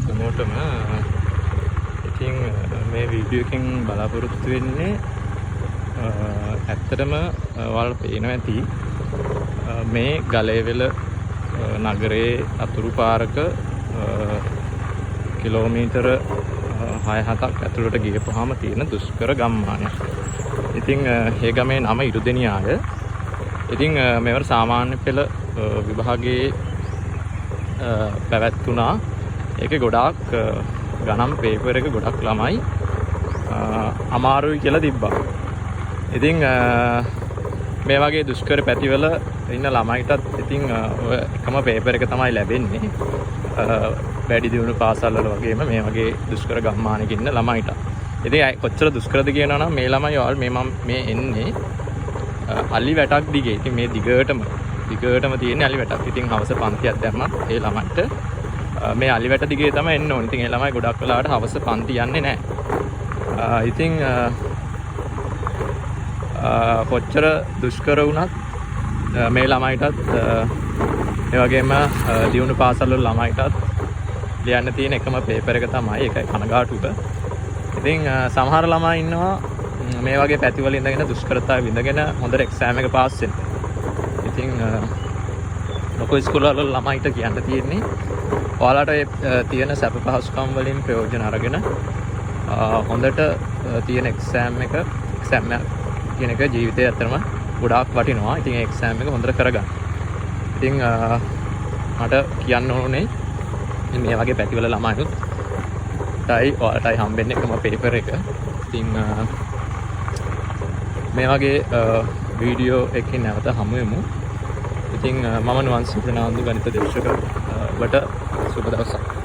හැමෝටම ඉතින් මේ වීඩියෝ එකෙන් බලාපොරොත්තු වෙන්නේ ඇත්තටම ඔයාලට පේනවා ඇති මේ ගලේවෙල නගරයේ අතුරු පාරක කිලෝමීටර 6-7ක් ඇතුළට ගියපුවාම තියෙන දුෂ්කර ගම්මානයක්. ඉතින් මේ ගමේ නම ඉරුදෙනියාය. ඉතින් මේවට සාමාන්‍ය පෙළ විභාගයේ පැවැත්ුණා. ඒකේ ගොඩාක් ගණන් පේපර් එක ගොඩක් ළමයි අමාරුයි කියලා තිබ්බා. ඉතින් මේ වගේ දුෂ්කර පැතිවල ඉන්න ළමයිටත් ඉතින් ඔය එකම පේපර් එක තමයි ලැබෙන්නේ. වැඩි දියුණු පාසල් වල වගේම මේ වගේ දුෂ්කර ගම්මානයක ඉන්න ළමයිට. ඉතින් කොච්චර දුෂ්කරද කියනවා නම් මේ ළමයි ඔයාල මේ එන්නේ අලි වැටක් දිගේ. ඉතින් මේ දිගටම තියෙන අලි වැටක්. ඉතින් හවස පන්තියක් දැම්මත් ඒ ළමයිට මේ අලි වැට දිගේ තමයි එන්න ඕනේ. ඉතින් ඒ ළමයි ගොඩක් වෙලාවට හවස පන්ති යන්නේ නැහැ. ඉතින් කොච්චර දුෂ්කර වුණත් මේ ළමයිටත් ඒ වගේම දියුණු පාසල් වල ළමයිටත් ලියන්න තියෙන එකම පේපර් එක තමයි. ඒකයි කනගාටුක. ඉතින් සමහර ළමයි ඉන්නවා මේ වගේ පැතිවල ඉඳගෙන දුෂ්කරතාවය විඳගෙන හොඳට එක්සෑම් එක පාස් වෙන්න. ඉතින් ලොකු ස්කූල් වල ළමයිට කියන්න තියෙන්නේ ඔයාලට තියෙන සැප පහසුකම් වලින් ප්‍රයෝජන අරගෙන හොඳට තියෙන එක්සෑම් කියන එක ජීවිතේ ඇත්තටම ගොඩාක් වටිනවා. ඉතින් ඒ එක්සෑම් එක හොඳට කරගන්න. ඉතින් මට කියන්න ඕනේ මේ වගේ පැතිවල ළමයිනුත් ඔයාලටයි හම්බෙන්නේ එකම පේපර් එක. ඉතින් මේ වගේ වීඩියෝ එකකින් නැවත හමු වෙමු. ඉතින් මම නුවන්සි ප්‍රනාන්දු ගණිත දේශක ඔබට සුබ දවසක්.